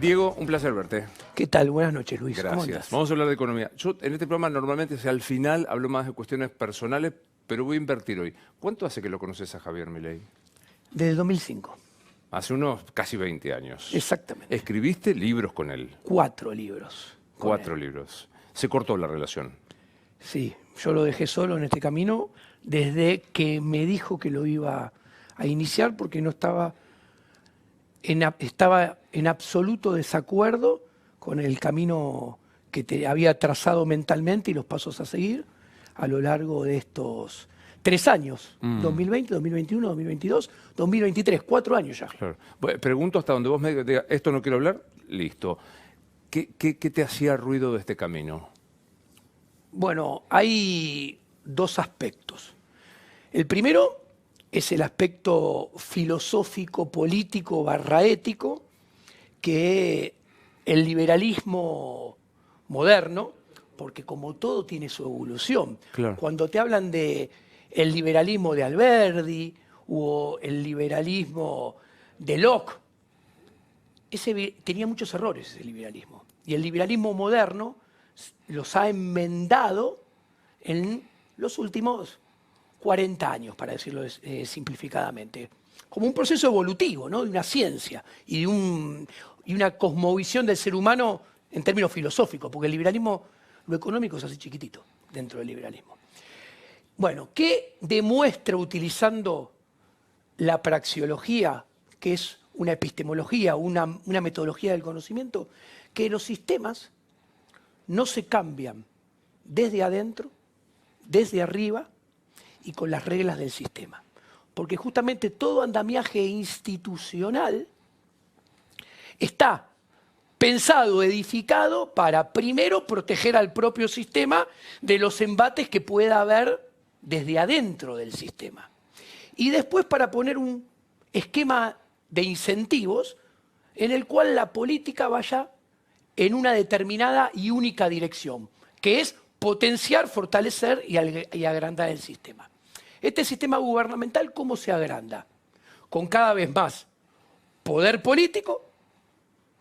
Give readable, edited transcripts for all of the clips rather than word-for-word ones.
Diego, un placer verte. ¿Qué tal? Buenas noches, Luis. ¿Cómo Gracias. andas? Vamos a hablar de economía. Yo en este programa normalmente al final hablo más de cuestiones personales, pero voy a invertir hoy. ¿Cuánto hace que lo conoces a Javier Milei? Desde el 2005. Hace unos casi 20 años. Exactamente. ¿Escribiste libros con él? 4 libros. Cuatro libros. Se cortó la relación. Sí, yo lo dejé solo en este camino desde que me dijo que lo iba a iniciar porque no estaba estaba en absoluto desacuerdo con el camino que te había trazado mentalmente y los pasos a seguir a lo largo de estos 3 años, 2020, 2021, 2022, 2023, 4 años ya. Claro. Bueno, pregunto hasta donde vos me digas, esto no quiero hablar, listo. ¿Qué te hacía ruido de este camino? Bueno, hay 2 aspectos. El primero es el aspecto filosófico, político, ético, que el liberalismo moderno, porque como todo tiene su evolución, Claro. cuando te hablan de el liberalismo de Alberdi o el liberalismo de Locke, tenía muchos errores ese liberalismo. Y el liberalismo moderno los ha enmendado en los últimos 40 años, para decirlo simplificadamente. Como un proceso evolutivo, ¿no? De una ciencia y una cosmovisión del ser humano en términos filosóficos, porque el liberalismo, lo económico es así chiquitito dentro del liberalismo. Bueno, ¿qué demuestra utilizando la praxeología, que es una epistemología, una metodología del conocimiento? Que los sistemas no se cambian desde adentro, desde arriba y con las reglas del sistema. Porque justamente todo andamiaje institucional está pensado, edificado para primero proteger al propio sistema de los embates que pueda haber desde adentro del sistema. Y después para poner un esquema de incentivos en el cual la política vaya en una determinada y única dirección, que es potenciar, fortalecer y agrandar el sistema. Este sistema gubernamental, ¿cómo se agranda? Con cada vez más poder político,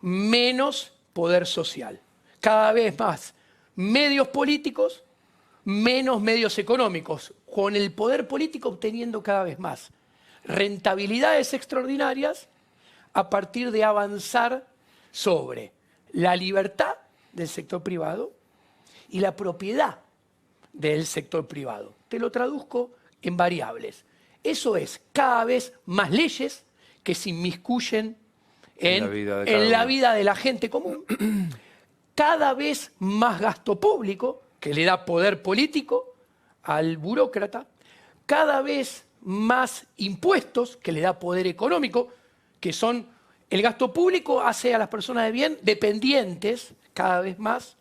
menos poder social. Cada vez más medios políticos, menos medios económicos. Con el poder político obteniendo cada vez más rentabilidades extraordinarias a partir de avanzar sobre la libertad del sector privado y la propiedad del sector privado. Te lo traduzco en variables. Eso es cada vez más leyes que se inmiscuyen en la vida de la gente común, cada vez más gasto público que le da poder político al burócrata, cada vez más impuestos que le da poder económico, que son el gasto público hace a las personas de bien dependientes cada vez más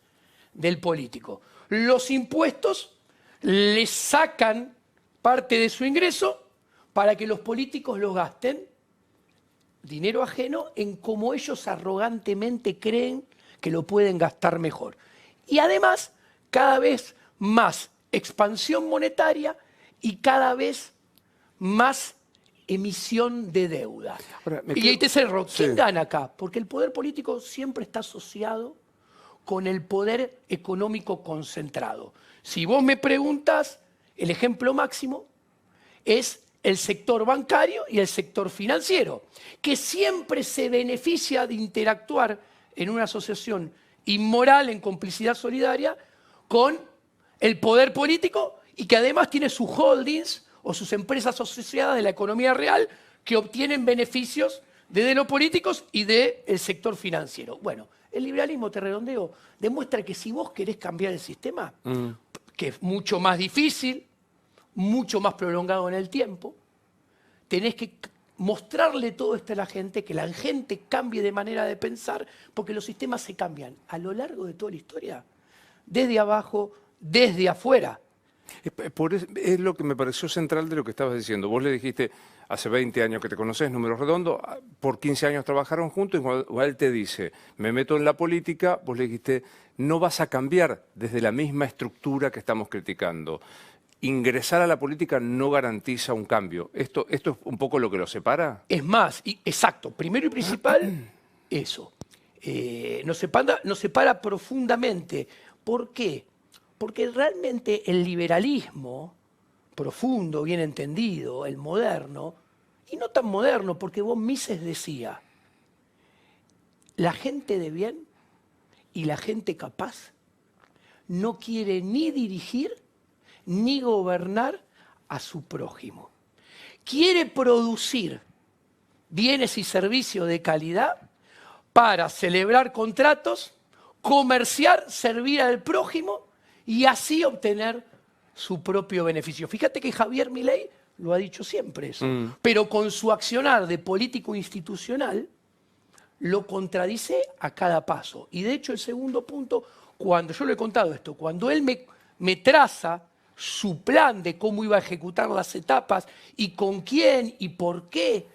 del político. Los impuestos les sacan parte de su ingreso para que los políticos lo gasten, dinero ajeno, en cómo ellos arrogantemente creen que lo pueden gastar mejor. Y además, cada vez más expansión monetaria y cada vez más emisión de deuda. Ahora, y ahí te cerro. ¿Quién Sí. gana acá? Porque el poder político siempre está asociado con el poder económico concentrado. Si vos me preguntas, el ejemplo máximo es el sector bancario y el sector financiero, que siempre se beneficia de interactuar en una asociación inmoral, en complicidad solidaria, con el poder político y que además tiene sus holdings o sus empresas asociadas de la economía real que obtienen beneficios desde los políticos y del sector financiero. Bueno, el liberalismo, te redondeo, demuestra que si vos querés cambiar el sistema, que es mucho más difícil, mucho más prolongado en el tiempo, tenés que mostrarle todo esto a la gente, que la gente cambie de manera de pensar, porque los sistemas se cambian a lo largo de toda la historia, desde abajo, desde afuera. Es lo que me pareció central de lo que estabas diciendo. Vos le dijiste, hace 20 años que te conocés, números redondos, por 15 años trabajaron juntos, y cuando él te dice, me meto en la política, vos le dijiste, no vas a cambiar desde la misma estructura que estamos criticando. Ingresar a la política no garantiza un cambio. ¿Esto es un poco lo que lo separa? Es más, exacto, primero y principal, eso. nos separa profundamente. ¿Por qué? Porque realmente el liberalismo profundo, bien entendido, el moderno, y no tan moderno, porque von Mises decía, la gente de bien y la gente capaz no quiere ni dirigir ni gobernar a su prójimo. Quiere producir bienes y servicios de calidad para celebrar contratos, comerciar, servir al prójimo y así obtener su propio beneficio. Fíjate que Javier Milei lo ha dicho siempre eso, pero con su accionar de político institucional lo contradice a cada paso. Y de hecho el segundo punto, cuando yo le he contado esto, cuando él me traza su plan de cómo iba a ejecutar las etapas y con quién y por qué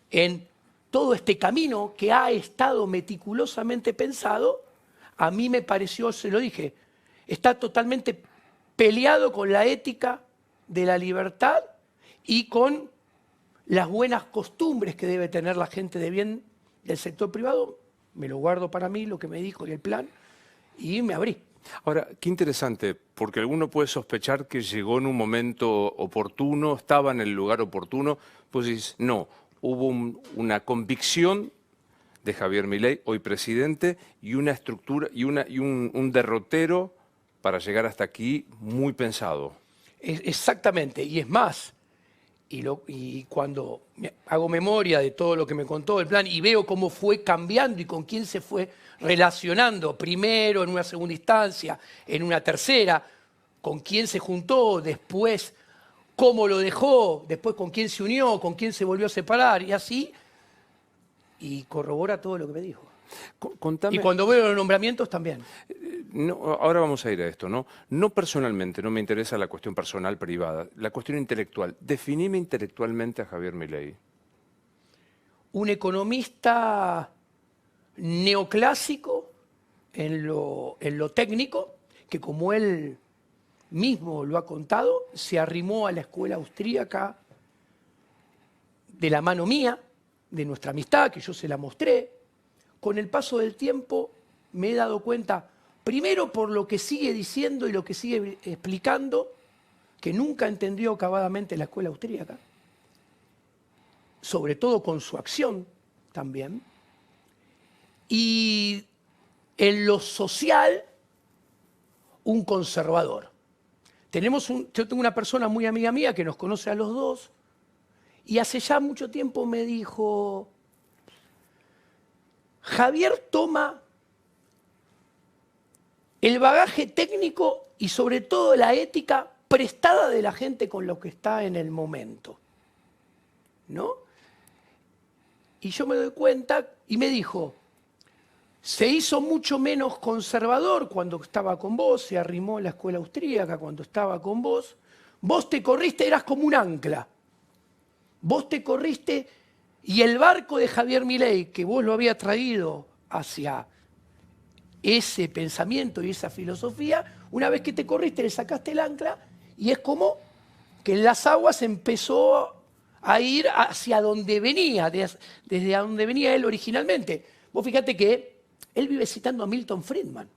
en todo este camino que ha estado meticulosamente pensado, a mí me pareció, se lo dije, está totalmente peleado con la ética de la libertad y con las buenas costumbres que debe tener la gente de bien del sector privado. Me lo guardo para mí, lo que me dijo y el plan, y me abrí. Ahora, qué interesante, porque alguno puede sospechar que llegó en un momento oportuno, estaba en el lugar oportuno, pues dices, no, hubo una convicción de Javier Milei, hoy presidente, y una estructura y un derrotero para llegar hasta aquí muy pensado. Exactamente, y es más, y cuando hago memoria de todo lo que me contó el plan y veo cómo fue cambiando y con quién se fue relacionando, primero en una segunda instancia, en una tercera, con quién se juntó, después cómo lo dejó, después con quién se unió, con quién se volvió a separar y así, y corrobora todo lo que me dijo. Contame. Y cuando veo los nombramientos también. No, ahora vamos a ir a esto, ¿no? No personalmente, no me interesa la cuestión personal, privada, la cuestión intelectual. Definime intelectualmente a Javier Milei. Un economista neoclásico en lo técnico, que como él mismo lo ha contado, se arrimó a la escuela austríaca de la mano mía, de nuestra amistad, que yo se la mostré. Con el paso del tiempo me he dado cuenta, primero por lo que sigue diciendo y lo que sigue explicando, que nunca entendió acabadamente la escuela austríaca, sobre todo con su acción también, y en lo social, un conservador. Yo tengo una persona muy amiga mía que nos conoce a los dos, y hace ya mucho tiempo me dijo, Javier toma el bagaje técnico y sobre todo la ética prestada de la gente con lo que está en el momento, ¿no? Y yo me doy cuenta y me dijo, se hizo mucho menos conservador cuando estaba con vos, se arrimó en la escuela austríaca cuando estaba con vos te corriste, eras como un ancla, vos te corriste y el barco de Javier Milei, que vos lo había traído hacia ese pensamiento y esa filosofía, una vez que te corriste le sacaste el ancla y es como que en las aguas empezó a ir hacia donde venía, desde donde venía él originalmente. Vos fíjate que él vive citando a Milton Friedman.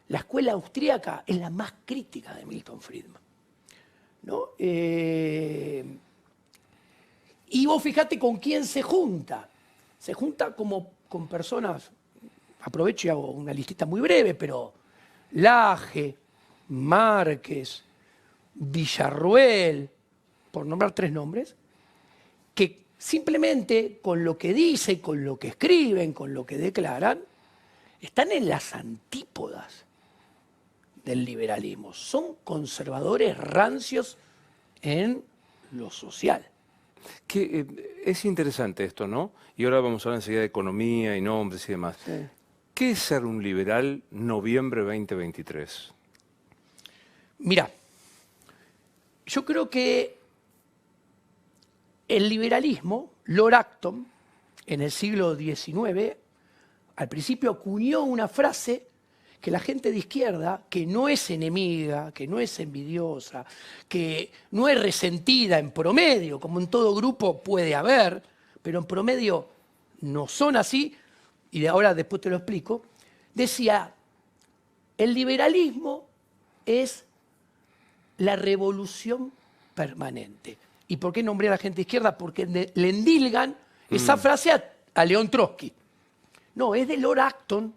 La escuela austríaca es la más crítica de Milton Friedman, ¿no? Y vos fíjate con quién se junta. Se junta como con personas, aprovecho y hago una listita muy breve, pero Laje, Márquez, Villarroel, por nombrar 3 nombres, que simplemente con lo que dicen, con lo que escriben, con lo que declaran, están en las antípodas del liberalismo. Son conservadores rancios en lo social. Es interesante esto, ¿no? Y ahora vamos a hablar enseguida de economía y nombres y demás. Sí. ¿Qué es ser un liberal noviembre 2023? Mira, yo creo que el liberalismo, Lord Acton, en el siglo XIX, al principio acuñó una frase que la gente de izquierda, que no es enemiga, que no es envidiosa, que no es resentida en promedio, como en todo grupo puede haber, pero en promedio no son así, y de ahora después te lo explico, decía, el liberalismo es la revolución permanente. ¿Y por qué nombré a la gente de izquierda? Porque le endilgan esa frase a León Trotsky. No, es de Lord Acton,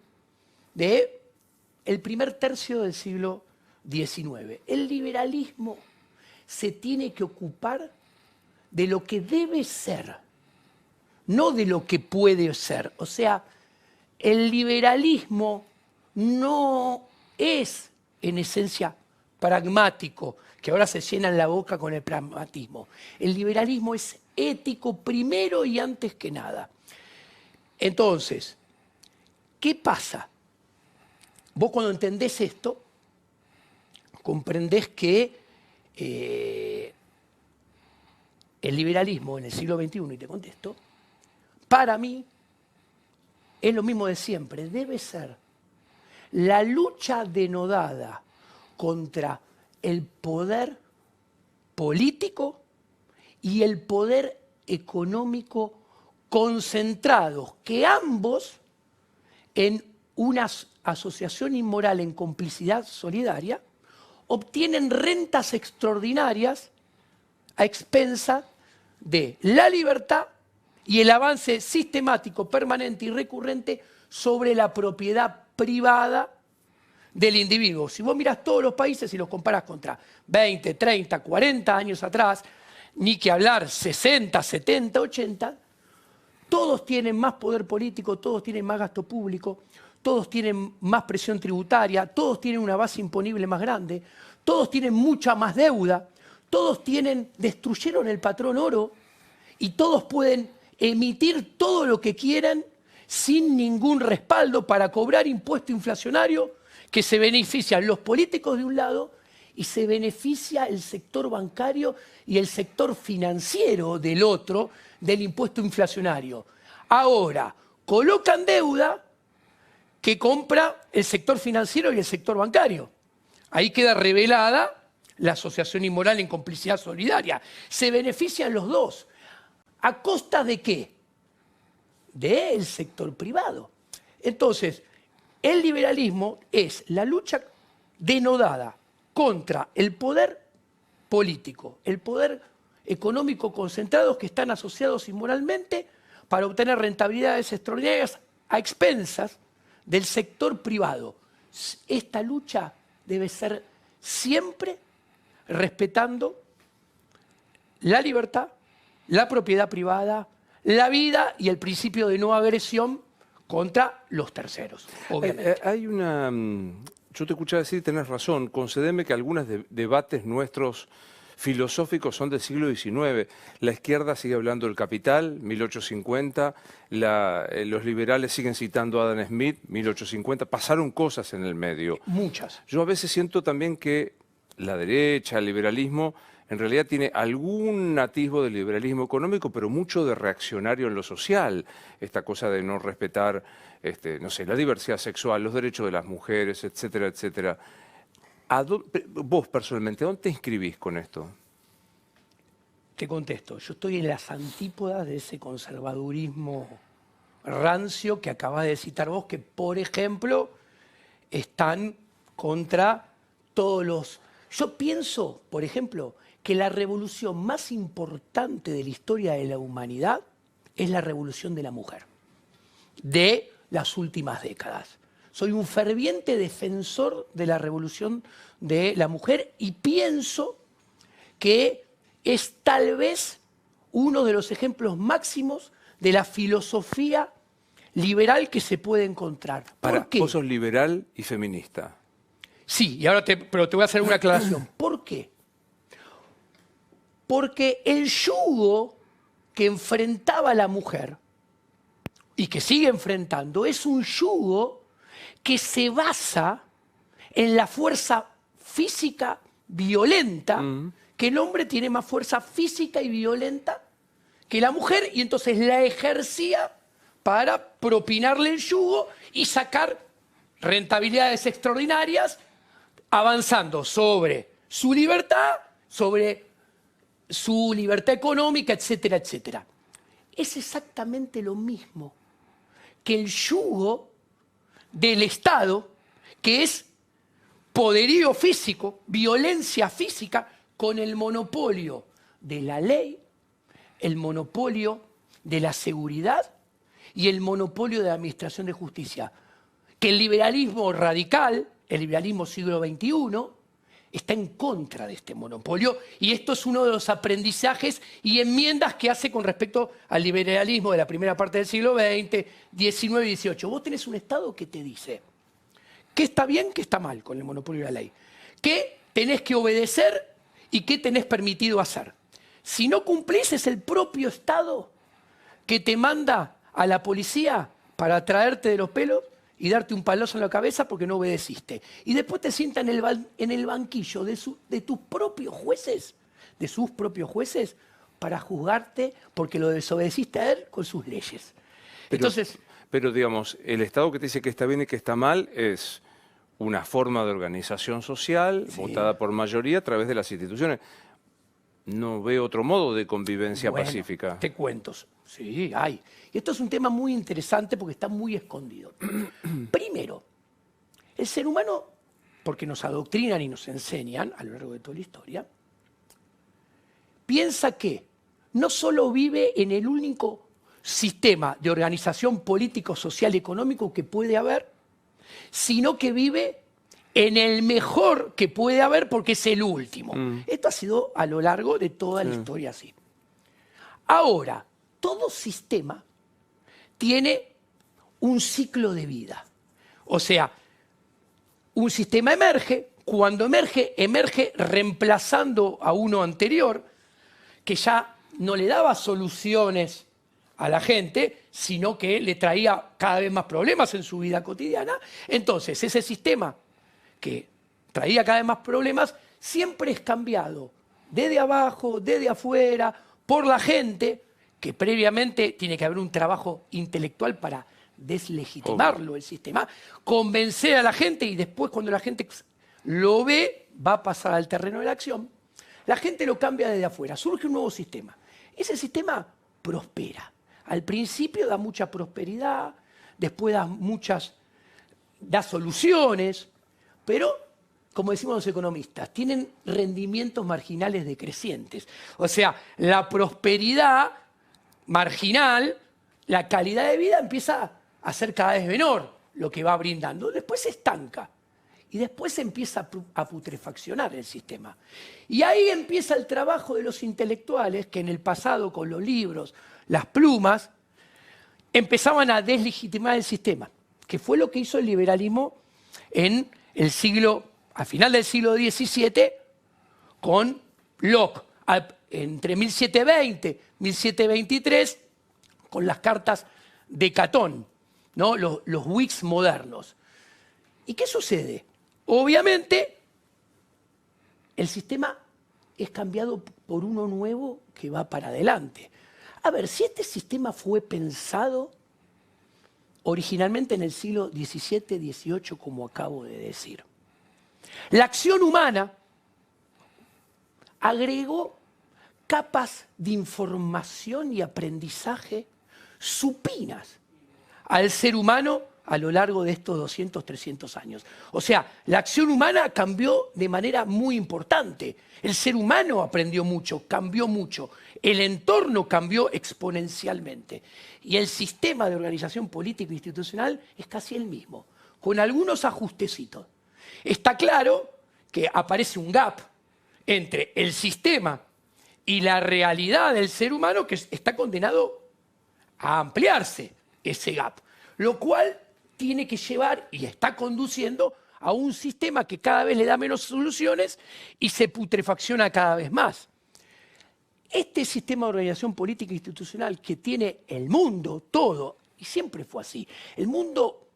de el primer tercio del siglo XIX. El liberalismo se tiene que ocupar de lo que debe ser, no de lo que puede ser. O sea, el liberalismo no es, en esencia, pragmático, que ahora se llenan la boca con el pragmatismo. El liberalismo es ético primero y antes que nada. Entonces, ¿qué pasa? Vos cuando entendés esto, comprendés que el liberalismo en el siglo XXI, y te contesto, para mí es lo mismo de siempre, debe ser la lucha denodada contra el poder político y el poder económico concentrados, que ambos en una asociación inmoral en complicidad solidaria obtienen rentas extraordinarias a expensas de la libertad y el avance sistemático, permanente y recurrente sobre la propiedad privada del individuo. Si vos mirás todos los países y los comparás contra 20, 30, 40 años atrás, ni que hablar 60, 70, 80, todos tienen más poder político, todos tienen más gasto público, todos tienen más presión tributaria, todos tienen una base imponible más grande, todos tienen mucha más deuda, todos destruyeron el patrón oro y todos pueden emitir todo lo que quieran sin ningún respaldo para cobrar impuesto inflacionario que se benefician los políticos de un lado y se beneficia el sector bancario y el sector financiero del otro del impuesto inflacionario. Ahora, colocan deuda que compra el sector financiero y el sector bancario. Ahí queda revelada la asociación inmoral en complicidad solidaria. Se benefician los dos. ¿A costa de qué? Del sector privado. Entonces, el liberalismo es la lucha denodada contra el poder político, el poder económico concentrados que están asociados inmoralmente para obtener rentabilidades extraordinarias a expensas del sector privado. Esta lucha debe ser siempre respetando la libertad, la propiedad privada, la vida y el principio de no agresión contra los terceros, obviamente. Yo te escuchaba decir, y tenés razón, concedeme que algunos debates nuestros filosóficos son del siglo XIX. La izquierda sigue hablando del Capital, 1850, los liberales siguen citando a Adam Smith, 1850, pasaron cosas en el medio. Muchas. Yo a veces siento también que la derecha, el liberalismo, en realidad tiene algún atisbo de liberalismo económico, pero mucho de reaccionario en lo social. Esta cosa de no respetar, no sé, la diversidad sexual, los derechos de las mujeres, etcétera, etcétera. Vos personalmente, ¿dónde te inscribís con esto? Te contesto, yo estoy en las antípodas de ese conservadurismo rancio que acabas de citar vos, que por ejemplo están contra todos los... Yo pienso, por ejemplo, que la revolución más importante de la historia de la humanidad es la revolución de la mujer, de las últimas décadas. Soy un ferviente defensor de la revolución de la mujer y pienso que es tal vez uno de los ejemplos máximos de la filosofía liberal que se puede encontrar. ¿Por qué? Vos sos liberal y feminista. Sí, y ahora pero te voy a hacer una aclaración. ¿Por qué? Porque el yugo que enfrentaba la mujer y que sigue enfrentando es un yugo que se basa en la fuerza física violenta, que el hombre tiene más fuerza física y violenta que la mujer, y entonces la ejercía para propinarle el yugo y sacar rentabilidades extraordinarias, avanzando sobre su libertad económica, etcétera, etcétera. Es exactamente lo mismo que el yugo del Estado, que es poderío físico, violencia física, con el monopolio de la ley, el monopolio de la seguridad y el monopolio de la administración de justicia. Que el liberalismo radical, el liberalismo siglo XXI, está en contra de este monopolio, y esto es uno de los aprendizajes y enmiendas que hace con respecto al liberalismo de la primera parte del siglo XX, XIX y XVIII. Vos tenés un Estado que te dice qué está bien, qué está mal con el monopolio de la ley, qué tenés que obedecer y qué tenés permitido hacer. Si no cumplís, es el propio Estado que te manda a la policía para traerte de los pelos y darte un palazo en la cabeza porque no obedeciste. Y después te sienta en el banquillo de tus propios jueces, para juzgarte porque lo desobedeciste a él con sus leyes. Pero digamos, el Estado que te dice que está bien y que está mal es una forma de organización social votada por mayoría a través de las instituciones. No veo otro modo de convivencia pacífica. Te cuento. Sí, hay. Y esto es un tema muy interesante porque está muy escondido. Primero, el ser humano, porque nos adoctrinan y nos enseñan a lo largo de toda la historia, piensa que no solo vive en el único sistema de organización político, social y económico que puede haber, sino que vive en el mejor que puede haber porque es el último. Esto ha sido a lo largo de toda la historia así. Ahora, todo sistema tiene un ciclo de vida. O sea, un sistema emerge, cuando emerge reemplazando a uno anterior, que ya no le daba soluciones a la gente, sino que le traía cada vez más problemas en su vida cotidiana. Entonces, ese sistema que traía cada vez más problemas, siempre es cambiado desde abajo, desde afuera, por la gente, que previamente tiene que haber un trabajo intelectual para deslegitimarlo el sistema, convencer a la gente y después cuando la gente lo ve, va a pasar al terreno de la acción. La gente lo cambia desde afuera, surge un nuevo sistema. Ese sistema prospera. Al principio da mucha prosperidad, después da soluciones, pero, como decimos los economistas, tienen rendimientos marginales decrecientes. O sea, la prosperidad marginal, la calidad de vida empieza a ser cada vez menor lo que va brindando. Después se estanca y después se empieza a putrefaccionar el sistema. Y ahí empieza el trabajo de los intelectuales que en el pasado con los libros, las plumas, empezaban a deslegitimar el sistema, que fue lo que hizo el liberalismo al final del siglo XVII con Locke, entre 1720 y 1723, con las cartas de Catón, ¿no? los Whigs modernos. ¿Y qué sucede? Obviamente, el sistema es cambiado por uno nuevo que va para adelante. A ver, si este sistema fue pensado originalmente en el siglo XVII, XVIII, como acabo de decir, la acción humana agregó capas de información y aprendizaje supinas al ser humano a lo largo de estos 200, 300 años. O sea, la acción humana cambió de manera muy importante. El ser humano aprendió mucho, cambió mucho. El entorno cambió exponencialmente. Y el sistema de organización político e institucional es casi el mismo, con algunos ajustecitos. Está claro que aparece un gap entre el sistema y la realidad del ser humano que está condenado a ampliarse ese gap, lo cual tiene que llevar y está conduciendo a un sistema que cada vez le da menos soluciones y se putrefacciona cada vez más. Este sistema de organización política e institucional que tiene el mundo todo, y siempre fue así, el mundo,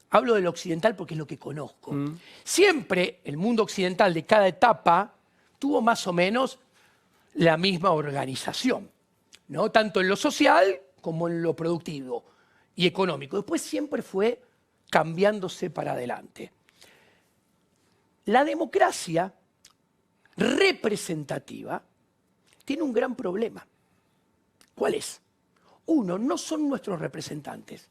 hablo del occidental porque es lo que conozco, siempre el mundo occidental de cada etapa tuvo más o menos la misma organización, ¿no? Tanto en lo social como en lo productivo y económico. Después siempre fue cambiándose para adelante. La democracia representativa tiene un gran problema. ¿Cuál es? Uno, no son nuestros representantes.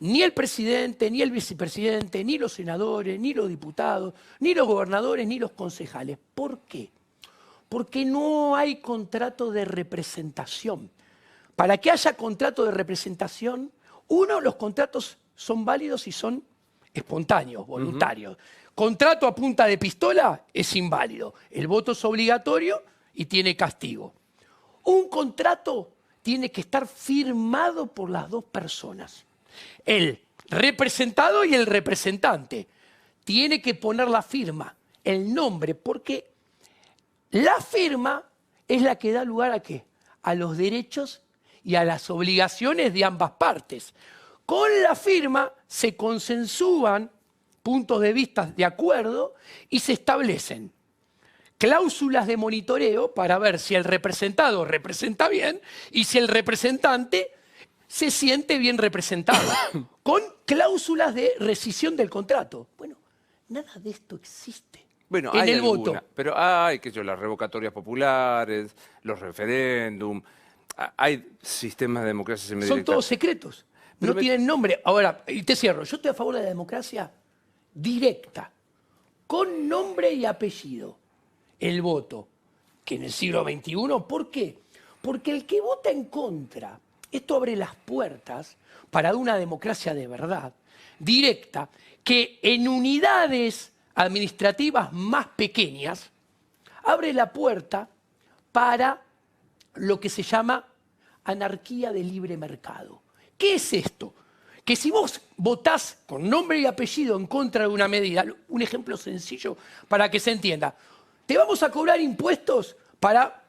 ni el presidente, ni el vicepresidente, ni los senadores, ni los diputados, ni los gobernadores, ni los concejales. ¿Por qué? Porque no hay contrato de representación. Para que haya contrato de representación, uno, los contratos son válidos y son espontáneos, voluntarios. Contrato a punta de pistola es inválido. El voto es obligatorio y tiene castigo. Un contrato tiene que estar firmado por las dos personas. El representado y el representante. Tiene que poner la firma, el nombre, porque la firma es la que da lugar ¿a qué? A los derechos y a las obligaciones de ambas partes. Con la firma se consensúan puntos de vista de acuerdo y se establecen cláusulas de monitoreo para ver si el representado representa bien y si el representante se siente bien representado, con cláusulas de rescisión del contrato. Bueno, nada de esto existe Bueno, en hay el alguna, voto. pero hay, qué sé yo, las revocatorias populares, los referéndum, hay sistemas de democracia Son semidirecta. todos secretos, Pero no tienen nombre. Ahora, y te cierro, yo estoy a favor de la democracia directa, con nombre y apellido. El voto, que en el siglo XXI, ¿por qué? Porque el que vota en contra, esto abre las puertas para una democracia de verdad, directa, que en unidades administrativas más pequeñas abre la puerta para lo que se llama anarquía de libre mercado. ¿Qué es esto? Que si vos votás con nombre y apellido en contra de una medida, un ejemplo sencillo para que se entienda, te vamos a cobrar impuestos para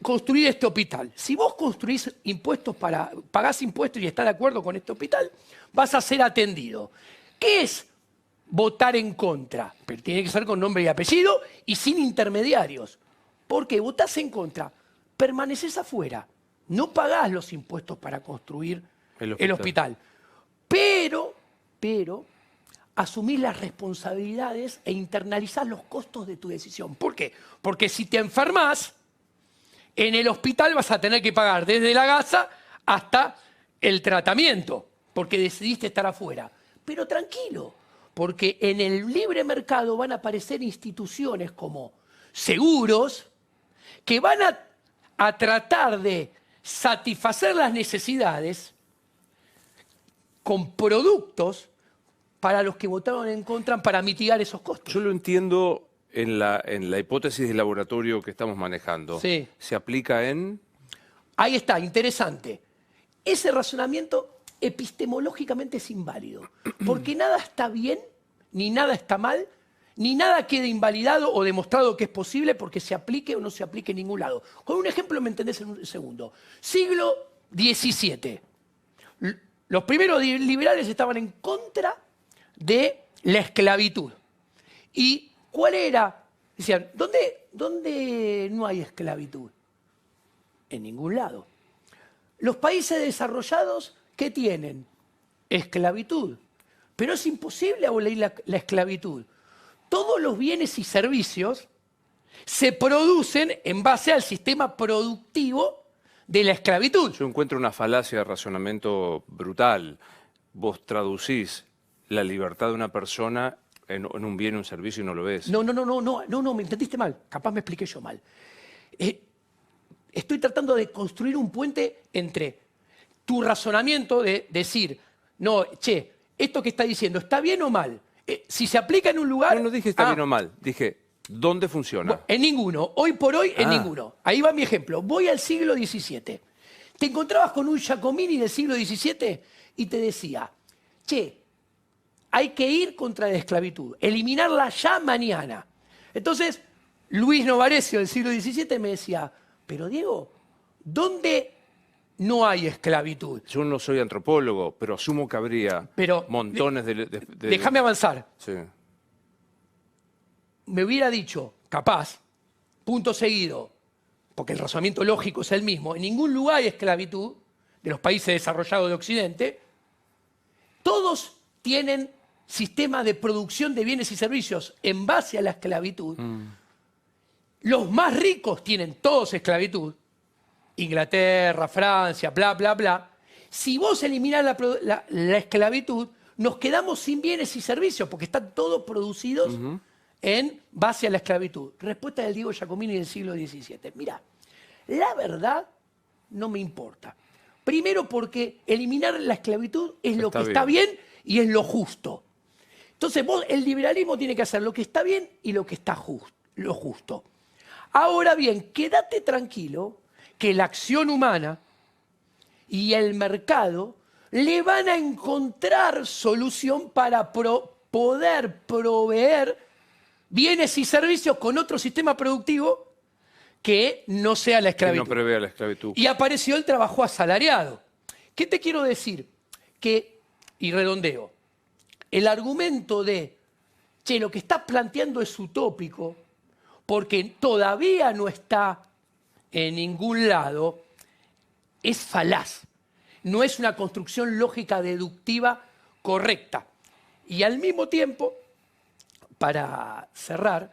construir este hospital. Si vos construís impuestos pagás impuestos y estás de acuerdo con este hospital, vas a ser atendido. ¿Qué es votar en contra? Pero tiene que ser con nombre y apellido y sin intermediarios. Porque votás en contra, permaneces afuera, no pagás los impuestos para construir el hospital. Pero asumís las responsabilidades e internalizás los costos de tu decisión. ¿Por qué? Porque si te enfermas, en el hospital vas a tener que pagar desde la gasa hasta el tratamiento, porque decidiste estar afuera. Pero tranquilo, porque en el libre mercado van a aparecer instituciones como seguros que van a tratar de satisfacer las necesidades con productos para los que votaron en contra para mitigar esos costos. Yo lo entiendo en la hipótesis de laboratorio que estamos manejando. Sí. ¿Se aplica en...? Ahí está, interesante. Ese razonamiento epistemológicamente es inválido, porque nada está bien, ni nada está mal, ni nada queda invalidado o demostrado que es posible porque se aplique o no se aplique en ningún lado. Con un ejemplo me entendés en un segundo. Siglo XVII. Los primeros liberales estaban en contra de la esclavitud. ¿Y cuál era? Decían, ¿dónde no hay esclavitud? En ningún lado. Los países desarrollados, ¿qué tienen? Esclavitud. Pero es imposible abolir la esclavitud. Todos los bienes y servicios se producen en base al sistema productivo de la esclavitud. Yo encuentro una falacia de razonamiento brutal. Vos traducís la libertad de una persona en un bien o un servicio y no lo ves. No, me entendiste mal. Capaz me expliqué yo mal. Estoy tratando de construir un puente entre tu razonamiento de decir, no, che, esto que está diciendo, ¿está bien o mal? Si se aplica en un lugar... No dije está bien o mal, dije, ¿dónde funciona? Bueno, en ninguno. Hoy por hoy, en ninguno. Ahí va mi ejemplo. Voy al siglo XVII. Te encontrabas con un Giacomini del siglo XVII y te decía, che, hay que ir contra la esclavitud, eliminarla ya mañana. Entonces, Luis Novarecio del siglo XVII me decía, pero Diego, ¿dónde no hay esclavitud? Yo no soy antropólogo, pero asumo que habría montones de... Déjame avanzar. Sí. Me hubiera dicho, capaz, punto seguido, porque el razonamiento lógico es el mismo, en ningún lugar hay esclavitud de los países desarrollados de Occidente, todos tienen sistemas de producción de bienes y servicios en base a la esclavitud. Los más ricos tienen todos esclavitud, Inglaterra, Francia, bla, bla, bla, Si vos eliminás la esclavitud, nos quedamos sin bienes y servicios, porque están todos producidos en base a la esclavitud. Respuesta del Diego Giacomini del siglo XVII. Mirá, la verdad no me importa. Primero porque eliminar la esclavitud es lo que está bien y es lo justo. Entonces el liberalismo tiene que hacer lo que está bien y lo que está lo justo. Ahora bien, quédate tranquilo que la acción humana y el mercado le van a encontrar solución para poder proveer bienes y servicios con otro sistema productivo que no sea la esclavitud. Que no prevea la esclavitud. Y apareció el trabajo asalariado. ¿Qué te quiero decir? Y redondeo, el argumento de, che, lo que estás planteando es utópico, porque todavía no está en ningún lado, es falaz. No es una construcción lógica deductiva correcta. Y al mismo tiempo, para cerrar,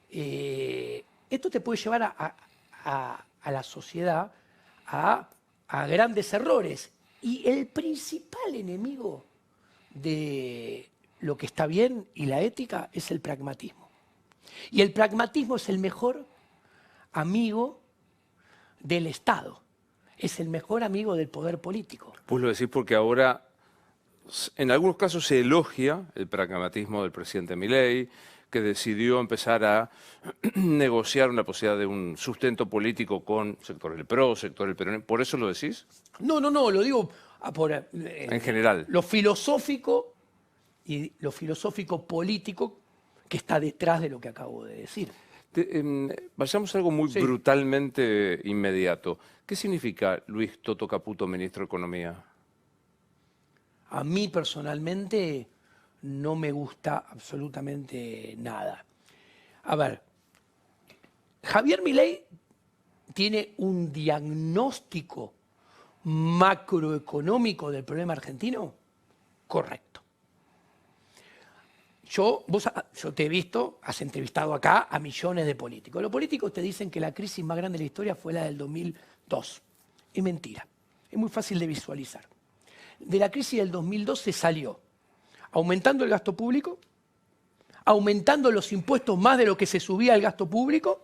esto te puede llevar a la sociedad a grandes errores. Y el principal enemigo de lo que está bien y la ética es el pragmatismo. Y el pragmatismo es el mejor amigo del Estado. Es el mejor amigo del poder político. Pues lo decís porque ahora, en algunos casos se elogia el pragmatismo del presidente Milei, que decidió empezar a negociar una posibilidad de un sustento político con sectores del PRO, sectores del peronismo. ¿Por eso lo decís? No, lo digo en general. Lo filosófico y lo filosófico político que está detrás de lo que acabo de decir. Vayamos a algo muy brutalmente inmediato. ¿Qué significa Luis Toto Caputo, ministro de Economía? A mí personalmente no me gusta absolutamente nada. A ver, Javier Milei tiene un diagnóstico macroeconómico del problema argentino correcto. Yo te he visto, has entrevistado acá a millones de políticos. Los políticos te dicen que la crisis más grande de la historia fue la del 2002. Es mentira. Es muy fácil de visualizar. De la crisis del 2002 se salió aumentando el gasto público, aumentando los impuestos más de lo que se subía al gasto público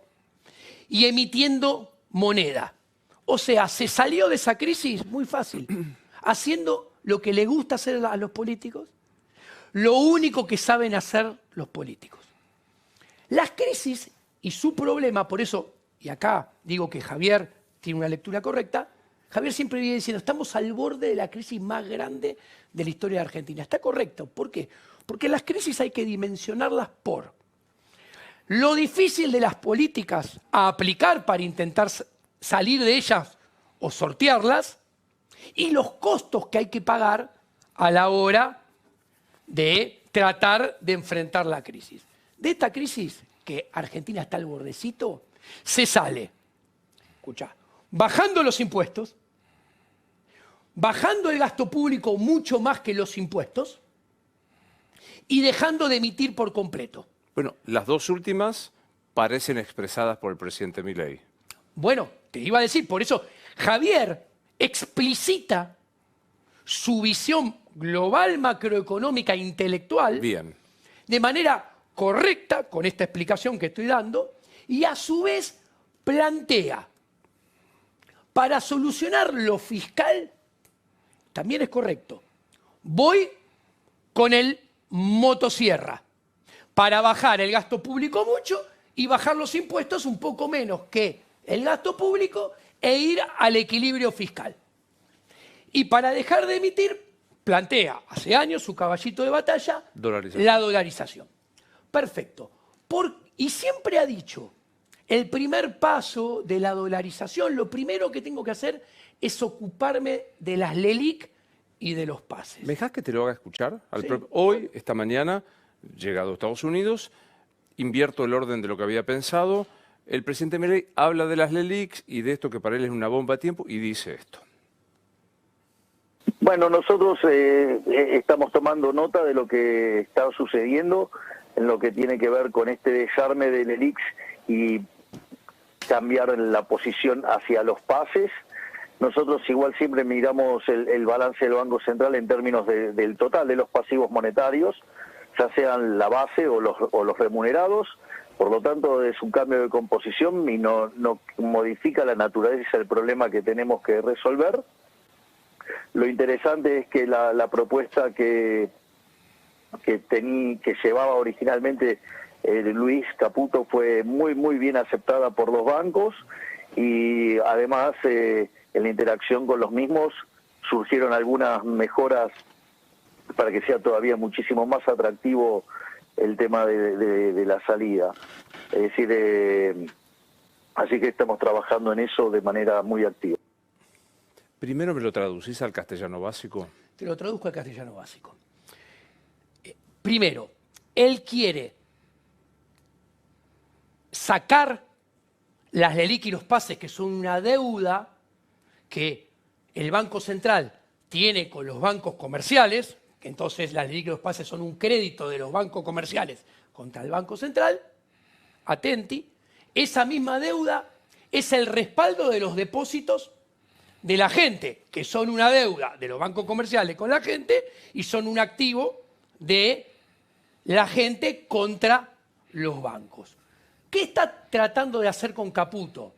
y emitiendo moneda. O sea, se salió de esa crisis muy fácil, haciendo lo que le gusta hacer a los políticos, lo único que saben hacer los políticos. Las crisis y su problema, por eso, y acá digo que Javier tiene una lectura correcta, Javier siempre viene diciendo, estamos al borde de la crisis más grande de la historia de Argentina. Está correcto. ¿Por qué? Porque las crisis hay que dimensionarlas por lo difícil de las políticas a aplicar para intentar salir de ellas o sortearlas y los costos que hay que pagar a la hora de tratar de enfrentar la crisis. De esta crisis, que Argentina está al bordecito, se sale, escuchá, bajando los impuestos, bajando el gasto público mucho más que los impuestos y dejando de emitir por completo. Bueno, las dos últimas parecen expresadas por el presidente Milei. Bueno, te iba a decir, por eso Javier explicita su visión global, macroeconómica e intelectual de manera correcta, con esta explicación que estoy dando, y a su vez plantea, para solucionar lo fiscal, también es correcto, voy con el motosierra, para bajar el gasto público mucho y bajar los impuestos un poco menos que el gasto público e ir al equilibrio fiscal. Y para dejar de emitir, plantea hace años su caballito de batalla, la dolarización. Perfecto. Y siempre ha dicho, el primer paso de la dolarización, lo primero que tengo que hacer es ocuparme de las LELIQ y de los pases. ¿Me dejas que te lo haga escuchar? Sí. Hoy, esta mañana, llegado a Estados Unidos, invierto el orden de lo que había pensado. El presidente Milei habla de las LELIQ y de esto que para él es una bomba a tiempo y dice esto. Bueno, nosotros estamos tomando nota de lo que está sucediendo en lo que tiene que ver con este desarme de LELIQ y cambiar la posición hacia los pases. nosotros igual siempre miramos el balance del Banco Central en términos del total de los pasivos monetarios, ya sean la base o los remunerados. Por lo tanto, es un cambio de composición y no modifica la naturaleza del problema que tenemos que resolver. Lo interesante es que la propuesta que llevaba originalmente Luis Caputo fue muy bien aceptada por los bancos, y además en la interacción con los mismos surgieron algunas mejoras para que sea todavía muchísimo más atractivo el tema de la salida. Es decir, así que estamos trabajando en eso de manera muy activa. Primero me lo traducís al castellano básico. Te lo traduzco al castellano básico. Primero, él quiere sacar las LELIQ y los pases, que son una deuda que el Banco Central tiene con los bancos comerciales, que entonces las LELIQ y los pases son un crédito de los bancos comerciales contra el Banco Central. Atenti, esa misma deuda es el respaldo de los depósitos de la gente, que son una deuda de los bancos comerciales con la gente y son un activo de la gente contra los bancos. ¿Qué está tratando de hacer con Caputo?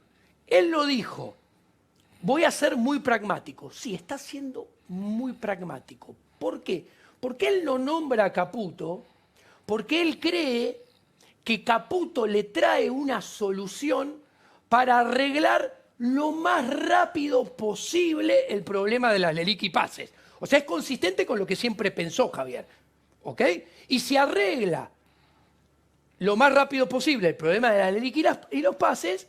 Él lo dijo, voy a ser muy pragmático. Sí, está siendo muy pragmático. ¿Por qué? Porque él no nombra a Caputo, porque él cree que Caputo le trae una solución para arreglar lo más rápido posible el problema de las LELIQ y pases. O sea, es consistente con lo que siempre pensó Javier. ¿Ok? Y si arregla lo más rápido posible el problema de las LELIQ y los pases,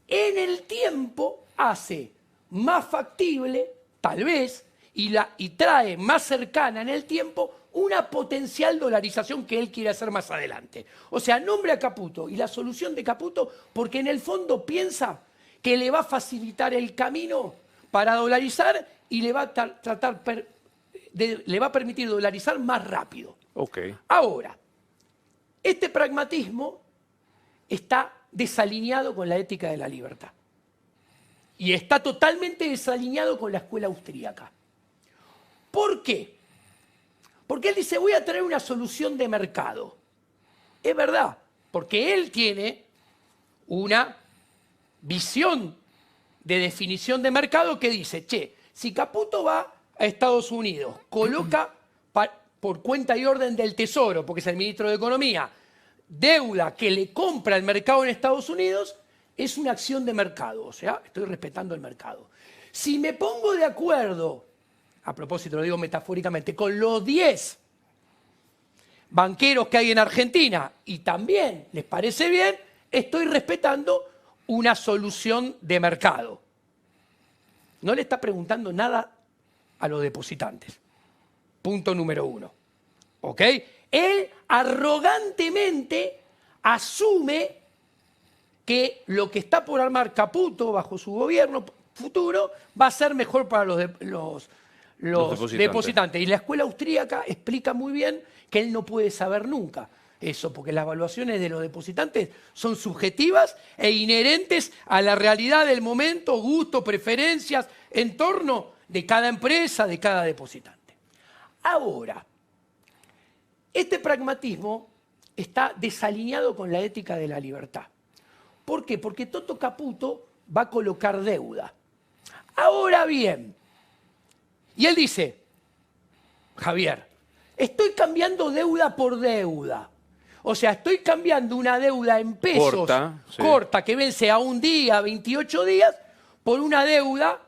en el tiempo hace más factible, tal vez, y trae más cercana en el tiempo una potencial dolarización que él quiere hacer más adelante. O sea, nombra a Caputo y la solución de Caputo porque en el fondo piensa que le va a facilitar el camino para dolarizar y le va a le va a permitir dolarizar más rápido. Okay. Ahora, este pragmatismo está desalineado con la ética de la libertad. Y está totalmente desalineado con la escuela austríaca. ¿Por qué? Porque él dice, voy a traer una solución de mercado. Es verdad, porque él tiene una visión de definición de mercado que dice, che, si Caputo va a Estados Unidos, coloca por cuenta y orden del Tesoro, porque es el ministro de Economía, deuda que le compra el mercado en Estados Unidos, es una acción de mercado, o sea, estoy respetando el mercado. Si me pongo de acuerdo, a propósito lo digo metafóricamente, con los 10 banqueros que hay en Argentina y también les parece bien, estoy respetando una solución de mercado. No le está preguntando nada a los depositantes. Punto número 1. ¿Ok? Él arrogantemente asume que lo que está por armar Caputo bajo su gobierno futuro va a ser mejor para los depositantes. Y la escuela austríaca explica muy bien que él no puede saber nunca eso, porque las evaluaciones de los depositantes son subjetivas e inherentes a la realidad del momento, gusto, preferencias, entorno de cada empresa, de cada depositante. Ahora, este pragmatismo está desalineado con la ética de la libertad. ¿Por qué? Porque Toto Caputo va a colocar deuda. Ahora bien, y él dice, Javier, estoy cambiando deuda por deuda. O sea, estoy cambiando una deuda en pesos corta que vence a un día, 28 días, por una deuda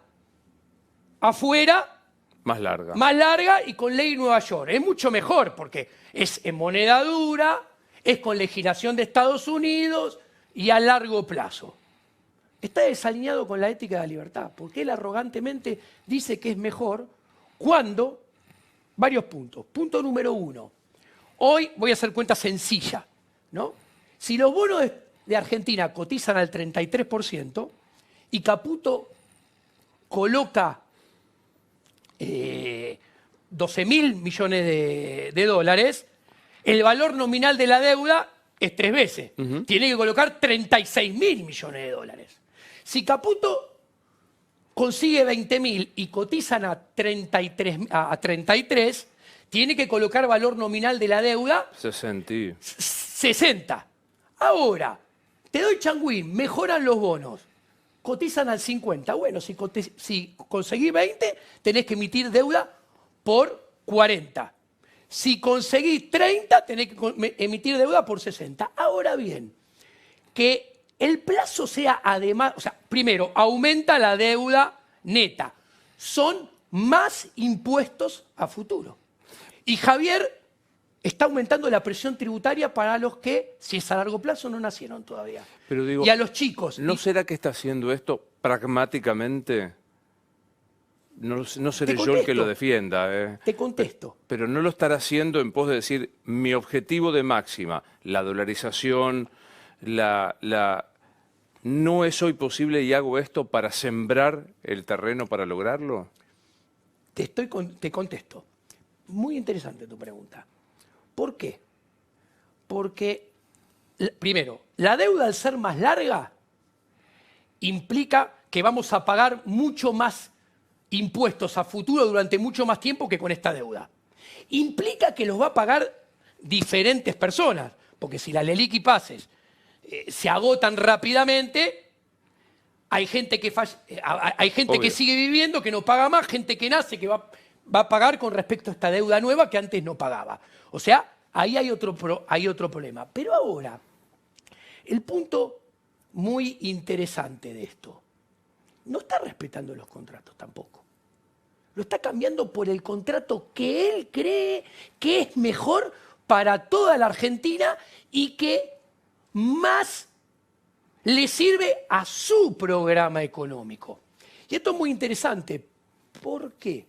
afuera más larga y con ley Nueva York. Es mucho mejor porque es en moneda dura, es con legislación de Estados Unidos y a largo plazo. Está desalineado con la ética de la libertad, porque él arrogantemente dice que es mejor cuando, varios puntos. Punto número 1, hoy voy a hacer cuenta sencilla, ¿no? Si los bonos de Argentina cotizan al 33% y Caputo coloca 12.000 millones de dólares, el valor nominal de la deuda es 3 veces. Tiene que colocar 36.000 millones de dólares. Si Caputo consigue 20.000 y cotizan a 33, tiene que colocar valor nominal de la deuda 60. Ahora, te doy changüín, mejoran los bonos, cotizan al 50. Bueno, si conseguís 20, tenés que emitir deuda por 40. Si conseguís 30, tenés que emitir deuda por 60. Ahora bien, que el plazo sea además, o sea, primero, aumenta la deuda neta. Son más impuestos a futuro. Y Javier está aumentando la presión tributaria para los que, si es a largo plazo, no nacieron todavía. Pero digo, y a los chicos. ¿No será que está haciendo esto pragmáticamente? No seré yo el que lo defienda. Te contesto. Pero no lo estará haciendo en pos de decir, mi objetivo de máxima, la dolarización, ¿no es hoy posible y hago esto para sembrar el terreno para lograrlo? Te contesto. Muy interesante tu pregunta. ¿Por qué? Porque, primero, la deuda al ser más larga implica que vamos a pagar mucho más impuestos a futuro durante mucho más tiempo que con esta deuda. Implica que los va a pagar diferentes personas, porque si las LELIQ y PASES se agotan rápidamente, hay gente que sigue viviendo, que no paga más, gente que nace, que va a pagar con respecto a esta deuda nueva que antes no pagaba. O sea, ahí hay otro problema. Pero ahora, el punto muy interesante de esto, no está respetando los contratos tampoco. Lo está cambiando por el contrato que él cree que es mejor para toda la Argentina y que más le sirve a su programa económico. Y esto es muy interesante. ¿Por qué?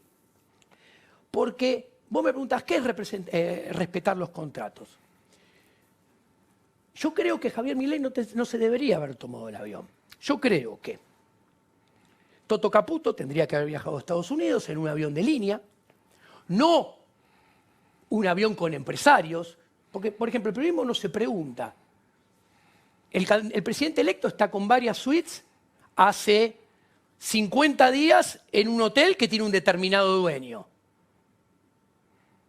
Porque vos me preguntás, ¿qué es respetar los contratos? Yo creo que Javier Milei no se debería haber tomado el avión. Yo creo que Toto Caputo tendría que haber viajado a Estados Unidos en un avión de línea, no un avión con empresarios, porque, por ejemplo, el periodismo no se pregunta. El presidente electo está con varias suites hace 50 días en un hotel que tiene un determinado dueño.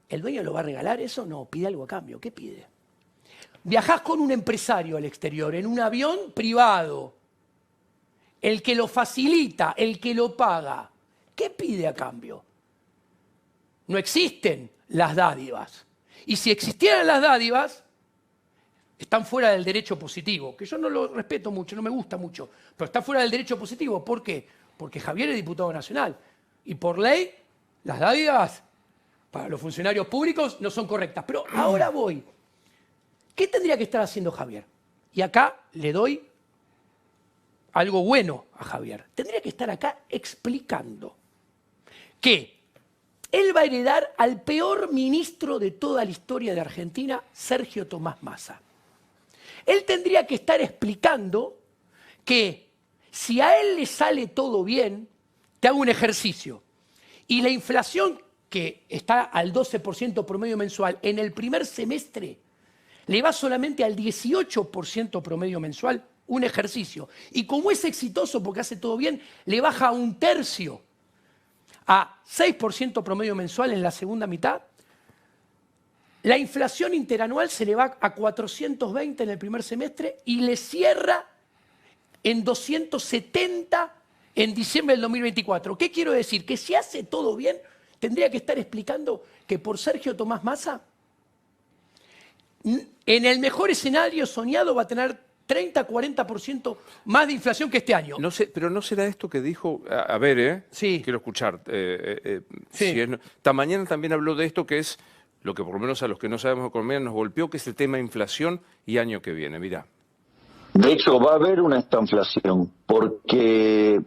¿El dueño lo va a regalar eso? No, pide algo a cambio. ¿Qué pide? Viajás con un empresario al exterior en un avión privado. El que lo facilita, el que lo paga. ¿Qué pide a cambio? No existen las dádivas. Y si existieran las dádivas, están fuera del derecho positivo, que yo no lo respeto mucho, no me gusta mucho, pero está fuera del derecho positivo. ¿Por qué? Porque Javier es diputado nacional. Y por ley, las dádivas para los funcionarios públicos no son correctas. Pero ahora voy. ¿Qué tendría que estar haciendo Javier? Y acá le doy algo bueno a Javier. Tendría que estar acá explicando que él va a heredar al peor ministro de toda la historia de Argentina, Sergio Tomás Massa. Él tendría que estar explicando que si a él le sale todo bien, te hago un ejercicio, y la inflación que está al 12% promedio mensual en el primer semestre le va solamente al 18% promedio mensual, un ejercicio. Y como es exitoso porque hace todo bien, le baja a 1/3, a 6% promedio mensual en la segunda mitad. La inflación interanual se le va a 420 en el primer semestre y le cierra en 270 en diciembre del 2024. ¿Qué quiero decir? Que si hace todo bien, tendría que estar explicando que por Sergio Tomás Massa, en el mejor escenario soñado va a tener 30-40% más de inflación que este año. No sé, pero ¿no será esto que dijo? Sí. Quiero escuchar. Sí. Esta mañana también habló de esto que es lo que por lo menos a los que no sabemos economía nos golpeó, que es el tema inflación y año que viene. Mirá. De hecho, va a haber una estanflación, porque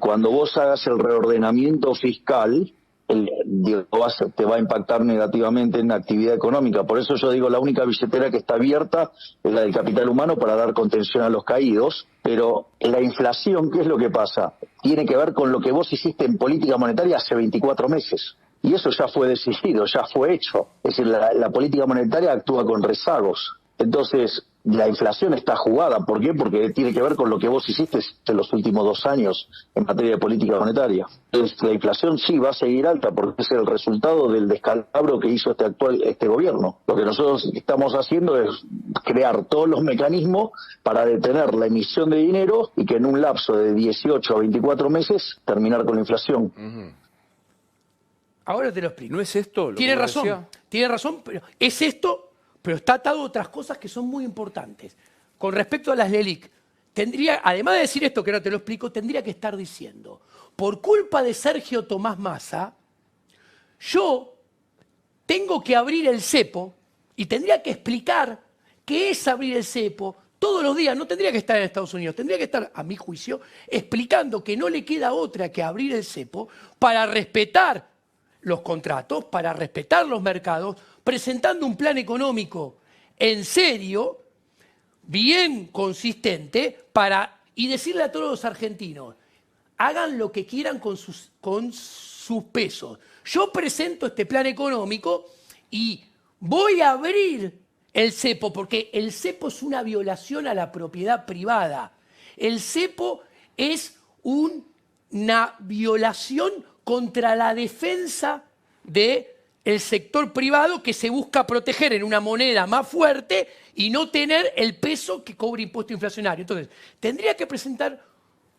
cuando vos hagas el reordenamiento fiscal, te va a impactar negativamente en la actividad económica. Por eso yo digo, la única billetera que está abierta es la del capital humano para dar contención a los caídos, pero la inflación, ¿qué es lo que pasa? Tiene que ver con lo que vos hiciste en política monetaria hace 24 meses. Y eso ya fue decidido, ya fue hecho. Es decir, la política monetaria actúa con rezagos. Entonces, la inflación está jugada. ¿Por qué? Porque tiene que ver con lo que vos hiciste en los últimos 2 años en materia de política monetaria. Entonces, la inflación sí va a seguir alta porque es el resultado del descalabro que hizo este gobierno. Lo que nosotros estamos haciendo es crear todos los mecanismos para detener la emisión de dinero y que en un lapso de 18 a 24 meses terminar con la inflación. Ahora te lo explico. ¿No es esto lo que Tiene vos razón, decías? tiene razón, pero es esto, pero está atado a otras cosas que son muy importantes. Con respecto a las LELIC, tendría, además de decir esto que ahora te lo explico, tendría que estar diciendo, por culpa de Sergio Tomás Massa, yo tengo que abrir el cepo y tendría que explicar qué es abrir el cepo todos los días. No tendría que estar en Estados Unidos, tendría que estar, a mi juicio, explicando que no le queda otra que abrir el cepo para respetar los contratos, para respetar los mercados, presentando un plan económico en serio, bien consistente, y decirle a todos los argentinos, hagan lo que quieran con sus pesos. Yo presento este plan económico y voy a abrir el cepo, porque el cepo es una violación a la propiedad privada. El cepo es una violación contra la defensa del sector privado que se busca proteger en una moneda más fuerte y no tener el peso que cobra impuesto inflacionario. Entonces, tendría que presentar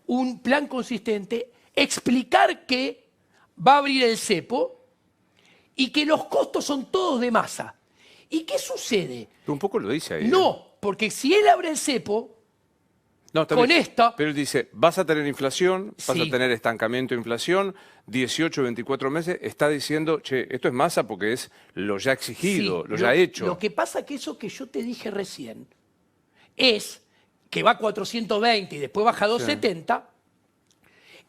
un plan consistente, explicar que va a abrir el cepo y que los costos son todos de Massa. ¿Y qué sucede? Un poco lo dice ahí. No, porque si él abre el cepo, No, está con bien. esto... Pero él dice, vas a tener inflación, vas Sí. a tener estancamiento de inflación, 18, 24 meses, está diciendo, che, esto es Massa porque es lo ya exigido, Sí, lo ya hecho. Lo que pasa que eso que yo te dije recién es que va a 420 y después baja a 270,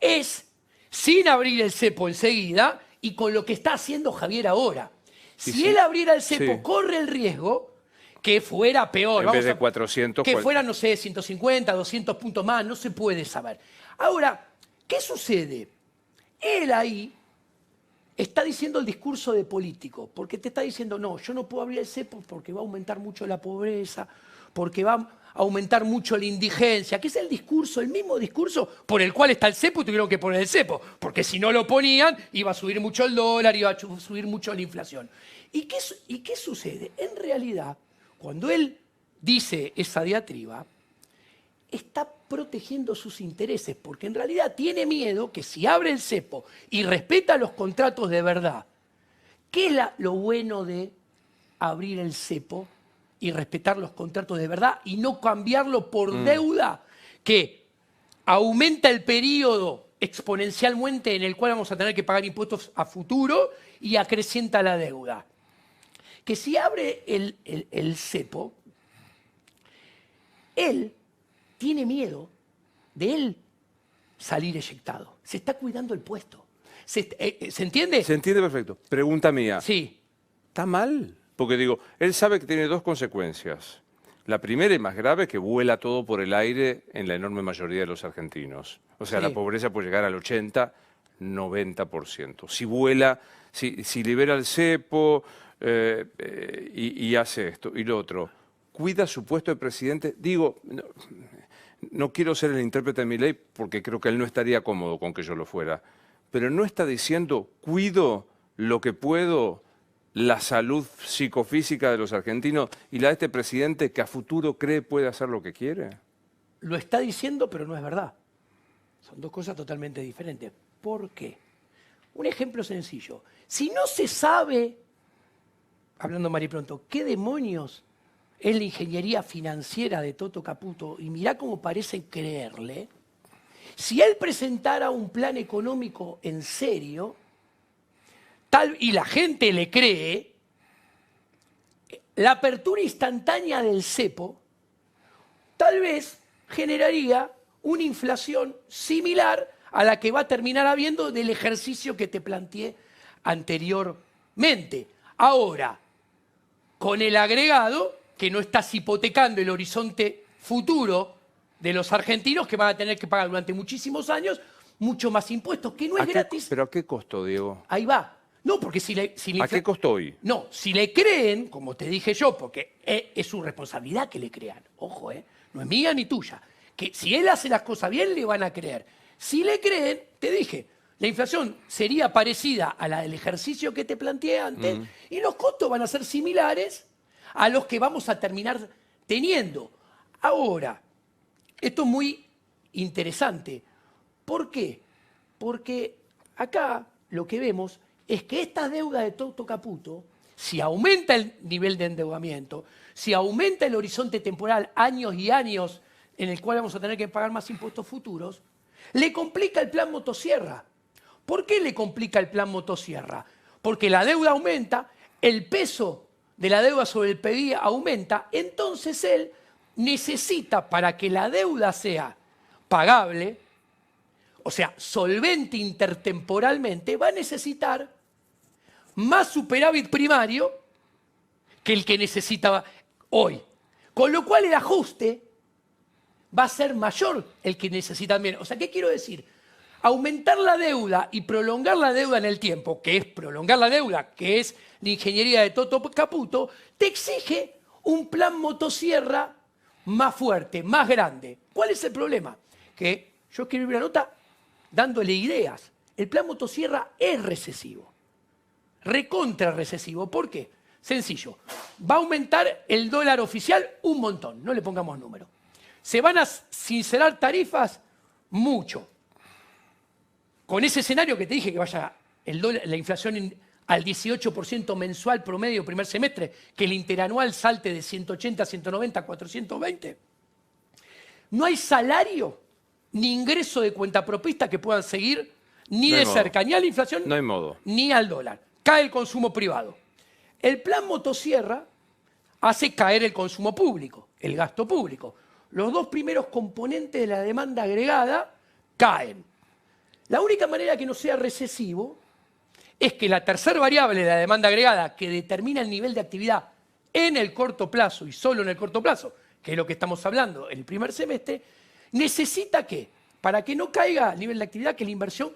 es sin abrir el cepo enseguida y con lo que está haciendo Javier ahora. Si sí. él abriera el cepo, Sí. corre el riesgo que fuera peor. En vez de 400, que fuera, no sé, 150, 200 puntos más, no se puede saber. Ahora, ¿qué sucede? Él ahí está diciendo el discurso de político, porque te está diciendo, no, yo no puedo abrir el cepo porque va a aumentar mucho la pobreza, porque va a aumentar mucho la indigencia, que es el discurso, el mismo discurso por el cual está el cepo y tuvieron que poner el cepo, porque si no lo ponían iba a subir mucho el dólar, iba a subir mucho la inflación. ¿Y qué sucede? En realidad, cuando él dice esa diatriba, está protegiendo sus intereses, porque en realidad tiene miedo que si abre el cepo y respeta los contratos de verdad, ¿qué es lo bueno de abrir el cepo y respetar los contratos de verdad y no cambiarlo por deuda que aumenta el periodo exponencialmente en el cual vamos a tener que pagar impuestos a futuro y acrecienta la deuda? Que si abre el cepo, él tiene miedo de él salir eyectado. Se está cuidando el puesto. ¿Se entiende? Se entiende perfecto. Pregunta mía. Sí. ¿Está mal? Porque digo, él sabe que tiene dos consecuencias. La primera y más grave es que vuela todo por el aire en la enorme mayoría de los argentinos. O sea, Sí. la pobreza puede llegar al 80, 90%. Si vuela, si libera el cepo y hace esto y lo otro, cuida su puesto de presidente. Digo, no quiero ser el intérprete de mi ley porque creo que él no estaría cómodo con que yo lo fuera. Pero no está diciendo, cuido lo que puedo, la salud psicofísica de los argentinos y la de este presidente que a futuro cree puede hacer lo que quiere. Lo está diciendo, pero no es verdad. Son dos cosas totalmente diferentes. ¿Por qué? Un ejemplo sencillo. Si no se sabe, hablando maripronto, qué demonios es la ingeniería financiera de Toto Caputo, y mirá cómo parecen creerle, si él presentara un plan económico en serio, y la gente le cree, la apertura instantánea del cepo tal vez generaría una inflación similar a la que va a terminar habiendo del ejercicio que te planteé anteriormente. Ahora, con el agregado que no estás hipotecando el horizonte futuro de los argentinos que van a tener que pagar durante muchísimos años mucho más impuestos, que no es gratis. ¿Pero a qué costo, Diego? Ahí va. No, porque si la ¿A qué costó hoy? No, si le creen, como te dije yo, porque es su responsabilidad que le crean, ojo, no es mía ni tuya, que si él hace las cosas bien le van a creer. Si le creen, te dije, la inflación sería parecida a la del ejercicio que te planteé antes y los costos van a ser similares a los que vamos a terminar teniendo. Ahora, esto es muy interesante. ¿Por qué? Porque acá lo que vemos es que estas deudas de Toto Caputo, si aumenta el nivel de endeudamiento, si aumenta el horizonte temporal, años y años en el cual vamos a tener que pagar más impuestos futuros, le complica el plan motosierra. ¿Por qué le complica el plan motosierra? Porque la deuda aumenta, el peso de la deuda sobre el PBI aumenta, entonces él necesita, para que la deuda sea pagable, o sea, solvente intertemporalmente, va a necesitar más superávit primario que el que necesitaba hoy. Con lo cual el ajuste va a ser mayor el que necesita también. O sea, ¿qué quiero decir? Aumentar la deuda y prolongar la deuda en el tiempo, que es prolongar la deuda, que es la ingeniería de Toto Caputo, te exige un plan motosierra más fuerte, más grande. ¿Cuál es el problema? Que yo escribí una nota dándole ideas. El plan motosierra es recesivo, recontra recesivo. ¿Por qué? Sencillo. Va a aumentar el dólar oficial un montón, no le pongamos número. Se van a sincerar tarifas mucho. Con ese escenario que te dije que vaya la inflación al 18% mensual promedio primer semestre, que el interanual salte de 180, 190, 420, no hay salario ni ingreso de cuentapropista que puedan seguir ni de cerca, ni a la inflación, no hay modo, ni al dólar. Cae el consumo privado. El plan motosierra hace caer el consumo público, el gasto público. Los dos primeros componentes de la demanda agregada caen. La única manera que no sea recesivo es que la tercera variable de la demanda agregada, que determina el nivel de actividad en el corto plazo y solo en el corto plazo, que es lo que estamos hablando el primer semestre, necesita que, para que no caiga el nivel de actividad, que la inversión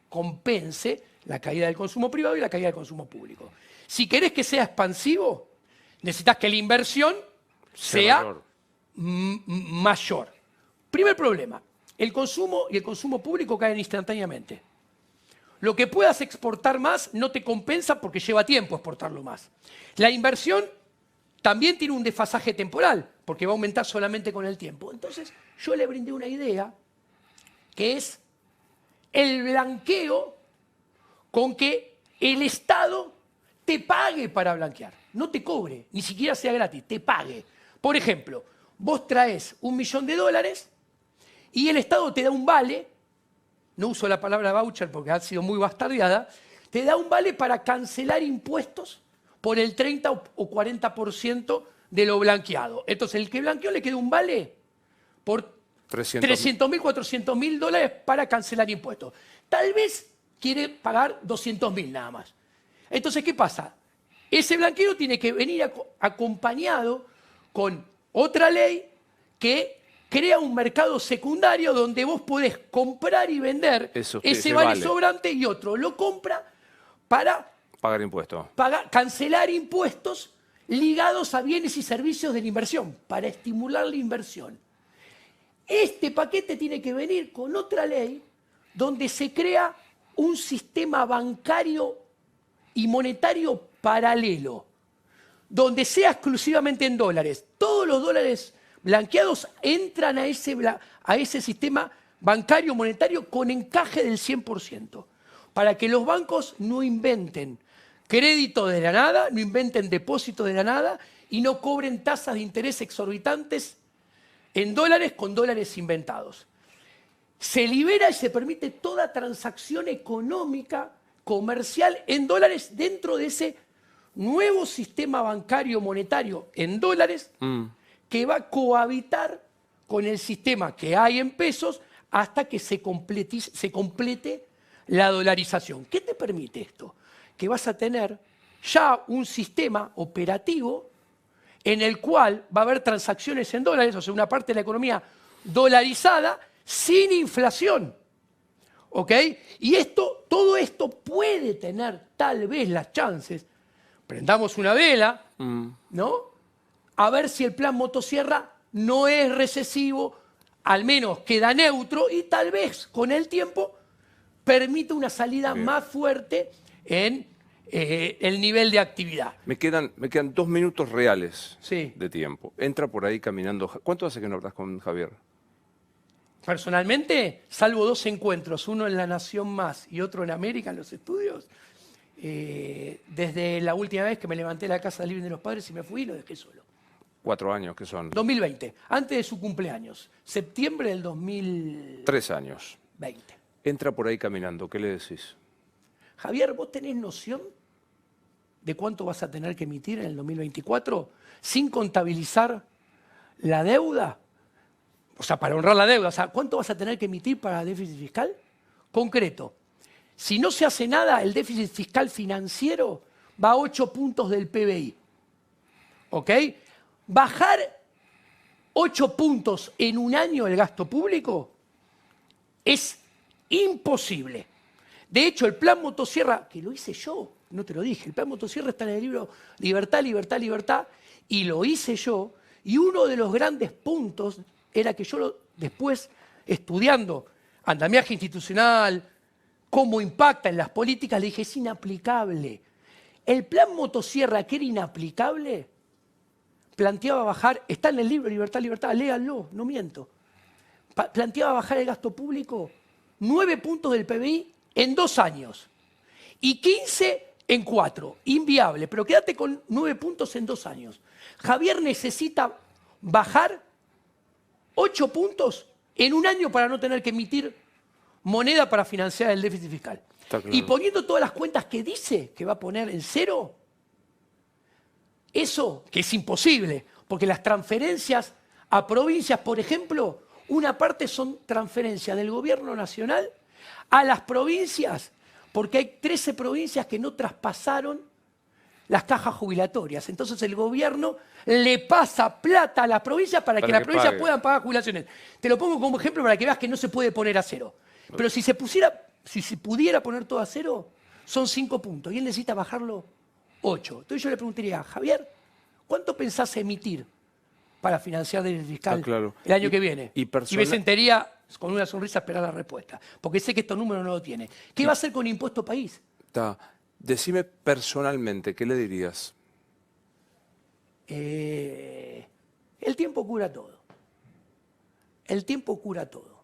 compense la caída del consumo privado y la caída del consumo público. Si querés que sea expansivo, necesitas que la inversión sea mayor. Primer problema, el consumo y el consumo público caen instantáneamente. Lo que puedas exportar más no te compensa porque lleva tiempo exportarlo más. La inversión también tiene un desfasaje temporal, porque va a aumentar solamente con el tiempo. Entonces, yo le brindé una idea que es el blanqueo con que el Estado te pague para blanquear. No te cobre, ni siquiera sea gratis, te pague. Por ejemplo, vos traes $1.000.000 y el Estado te da un vale, no uso la palabra voucher porque ha sido muy bastardeada, te da un vale para cancelar impuestos por el 30 o 40% de lo blanqueado. Entonces, el que blanqueó le queda un vale por $300.000, $400.000 para cancelar impuestos. Tal vez quiere pagar $200.000 nada más. Entonces, ¿qué pasa? Ese blanqueo tiene que venir acompañado con otra ley que crea un mercado secundario donde vos podés comprar y vender ese vale sobrante y otro lo compra para pagar impuestos. Cancelar impuestos ligados a bienes y servicios de la inversión, para estimular la inversión. Este paquete tiene que venir con otra ley donde se crea un sistema bancario y monetario paralelo, donde sea exclusivamente en dólares. Todos los dólares blanqueados entran a ese sistema bancario monetario con encaje del 100%, para que los bancos no inventen crédito de la nada, no inventen depósitos de la nada y no cobren tasas de interés exorbitantes en dólares con dólares inventados. Se libera y se permite toda transacción económica, comercial en dólares dentro de ese nuevo sistema bancario monetario en dólares que va a cohabitar con el sistema que hay en pesos hasta que se complete la dolarización. ¿Qué te permite esto? Que vas a tener ya un sistema operativo en el cual va a haber transacciones en dólares, o sea, una parte de la economía dolarizada sin inflación. ¿Ok? Y todo esto puede puede tener tal vez las chances, prendamos una vela, ¿no? A ver si el plan motosierra no es recesivo, al menos queda neutro y tal vez con el tiempo permite una salida más fuerte en el nivel de actividad. Me quedan 2 minutos reales Sí. de tiempo. Entra por ahí caminando. ¿Cuánto hace que no hablas con Javier? Personalmente, salvo 2 encuentros, uno en La Nación Más y otro en América, en los estudios, desde la última vez que me levanté de la casa del living de los padres y me fui, lo dejé solo. 4 años, que son 2020, antes de su cumpleaños, septiembre del 2020. 3 años. Entra por ahí caminando. ¿Qué le decís? Javier, ¿vos tenés noción de cuánto vas a tener que emitir en el 2024 sin contabilizar la deuda? O sea, para honrar la deuda, o sea, ¿cuánto vas a tener que emitir para déficit fiscal? Concreto, si no se hace nada, el déficit fiscal financiero va a 8 puntos del PBI. ¿Ok? Bajar 8 puntos en un año el gasto público es imposible. De hecho, el plan motosierra, que lo hice yo, no te lo dije, el plan motosierra está en el libro Libertad, Libertad, Libertad, y lo hice yo, y uno de los grandes puntos era que yo después, estudiando andamiaje institucional, cómo impacta en las políticas, le dije, es inaplicable. El plan motosierra, que era inaplicable, planteaba bajar, está en el libro Libertad, Libertad, léanlo, no miento, planteaba bajar el gasto público 9 puntos del PBI en 2 años y 15 en 4, inviable, pero quédate con 9 puntos en 2 años. Javier necesita bajar 8 puntos en un año para no tener que emitir moneda para financiar el déficit fiscal. Claro. Y poniendo todas las cuentas que dice que va a poner en cero, eso que es imposible, porque las transferencias a provincias, por ejemplo, una parte son transferencias del gobierno nacional a las provincias, porque hay 13 provincias que no traspasaron las cajas jubilatorias. Entonces el gobierno le pasa plata a las provincias para que las provincias puedan pagar jubilaciones. Te lo pongo como ejemplo para que veas que no se puede poner a cero. Pero si se pudiera poner todo a cero, son 5 puntos. Y él necesita bajarlo 8. Entonces yo le preguntaría, Javier, ¿cuánto pensás emitir para financiar el fiscal el año que viene? Y me sentaría con una sonrisa a esperar la respuesta. Porque sé que estos números no lo tiene. ¿Qué va a hacer con impuesto país? Decime personalmente, ¿qué le dirías? El tiempo cura todo. El tiempo cura todo.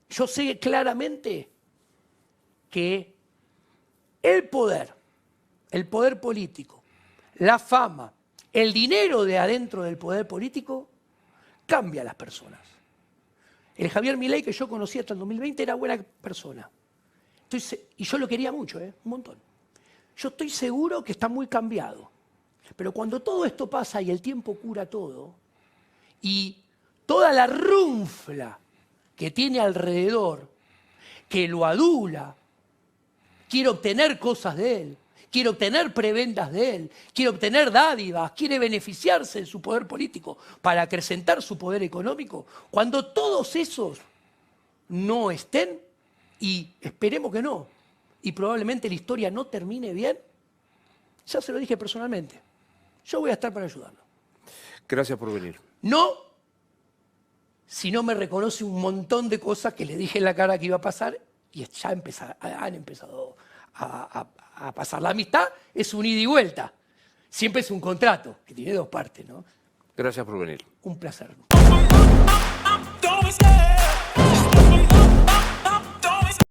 Yo sé claramente que el poder político, la fama, el dinero de adentro del poder político cambia a las personas. El Javier Milei que yo conocí hasta el 2020 era buena persona. Y yo lo quería mucho, un montón. Yo estoy seguro que está muy cambiado. Pero cuando todo esto pasa y el tiempo cura todo, y toda la runfla que tiene alrededor, que lo adula, quiere obtener cosas de él, quiere obtener prebendas de él, quiere obtener dádivas, quiere beneficiarse de su poder político para acrecentar su poder económico, cuando todos esos no estén, y esperemos que no, y probablemente la historia no termine bien, ya se lo dije personalmente, yo voy a estar para ayudarlo. Gracias por venir. No, si no me reconoce un montón de cosas que le dije en la cara que iba a pasar y ya han empezado a pasar. La amistad es un ida y vuelta, siempre es un contrato que tiene 2 partes, ¿no? Gracias por venir. Un placer. Don't be scared.